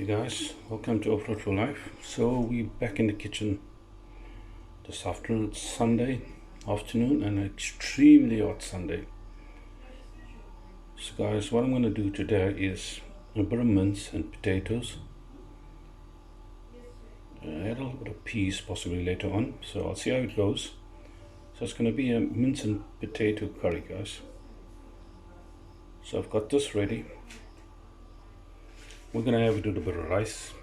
Hey guys, welcome to Off-Road for Life. So we're back in the kitchen this afternoon. It's Sunday afternoon and an extremely hot Sunday. So guys, what I'm going to do today is a bit of mince and potatoes. I had a little bit of peas possibly later on, so I'll see how it goes. So it's going to be a mince and potato curry, guys. So I've got this ready. We're going to have a little bit of rice.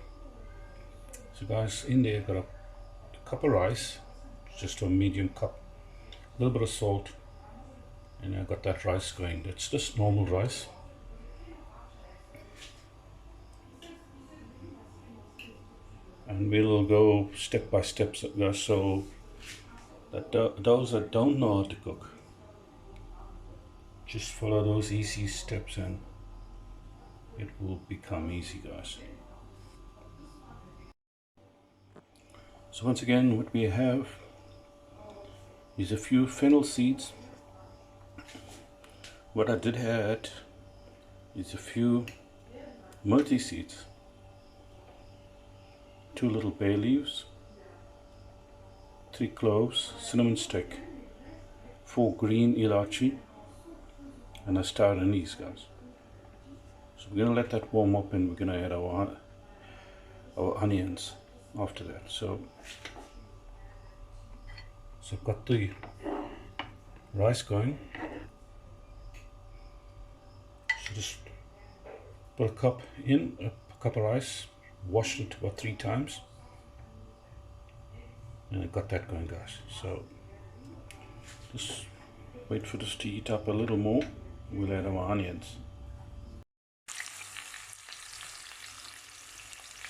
So guys, in there I've got a cup of rice, just a medium cup, a little bit of salt, and I've got that rice going. It's just normal rice. And we'll go step by step, guys, so that those that don't know how to cook, just follow those easy steps and it will become easy, guys. So once again, what we have is a few fennel seeds. What I did add is a few myrtle seeds, 2 little bay leaves, 3 cloves, cinnamon stick, 4 green ilachi, and a star anise, guys. So we're going to let that warm up and we're going to add our onions after that. So I've got the rice going. So just put a cup of rice, washed it about 3 times, and I got that going, guys. So just wait for this to heat up a little more. We'll add our onions.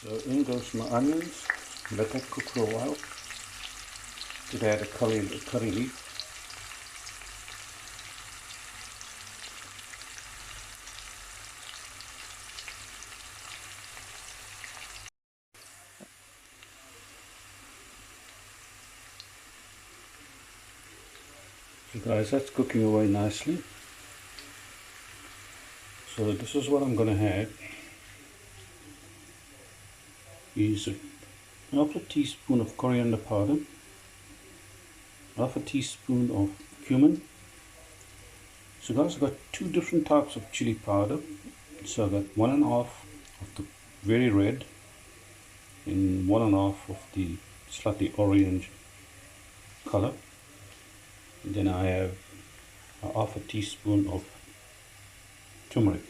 So in goes my onions. Let that cook for a while. Did add a curry leaf. So guys, that's cooking away nicely. So this is what I'm going to add. Is half a teaspoon of coriander powder, half a teaspoon of cumin. So guys, I've got 2 different types of chili powder. So I've got 1.5 of the very red and 1.5 of the slightly orange color. And then I have half a teaspoon of turmeric.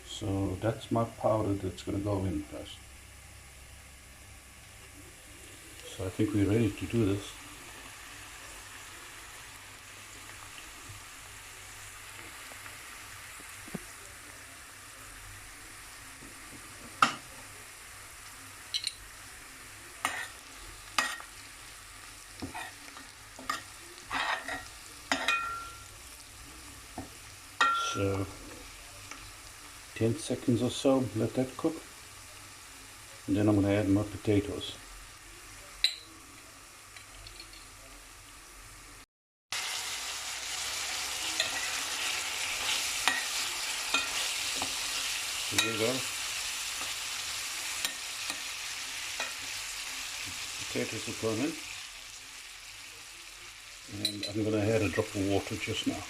So that's my powder that's going to go in, guys. So I think we're ready to do this. So 10 seconds or so, let that cook. And then I'm going to add my potatoes. There you go. Potatoes have gone in. And I'm going to add a drop of water just now.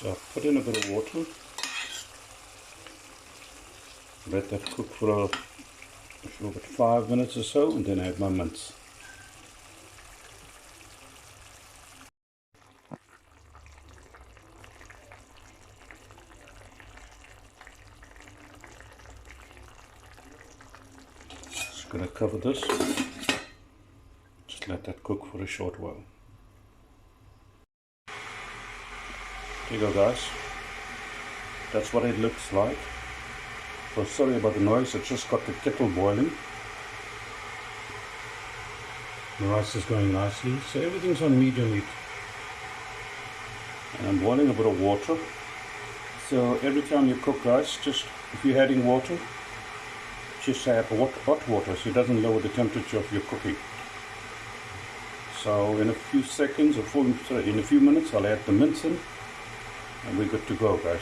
So I've put in a bit of water, let that cook for about 5 minutes or so, and then add my mince. Just going to cover this, just let that cook for a short while. There you go, guys. That's what it looks like. So sorry about the noise, I just got the kettle boiling. The rice is going nicely, so everything's on medium heat. And I'm boiling a bit of water. So every time you cook, guys, just if you're adding water, just add hot water so it doesn't lower the temperature of your cooking. So in a few seconds, in a few minutes, I'll add the mince in, and we're good to go, guys.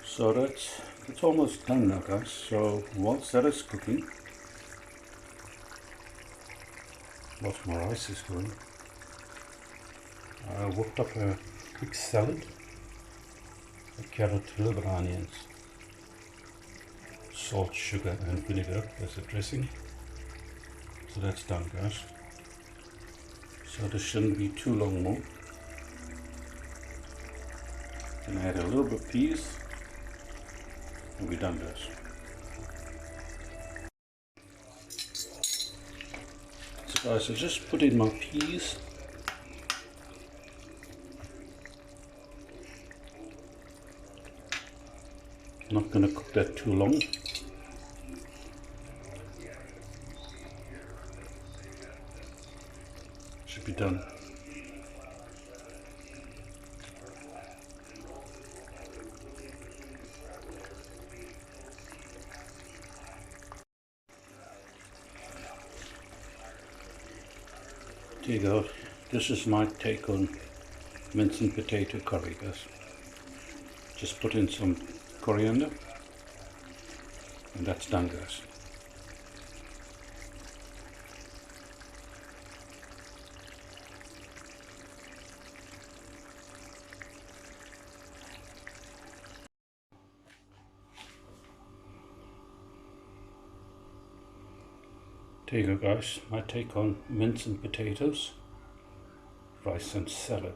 So that's almost done now, guys. So whilst that is cooking, whilst my rice is going, I whipped up a quick salad, a carrot, liver, onions, salt, sugar and vinegar as a dressing. So that's done, guys. So this shouldn't be too long more. Then add a little bit of peas and we're done, guys. So guys, I just put in my peas. Not going to cook that too long. Should be done. There you go. This is my take on mince and potato curry, guys. Just put in some coriander and that's done, guys. There you go, guys. My take on mince and potatoes, rice and salad.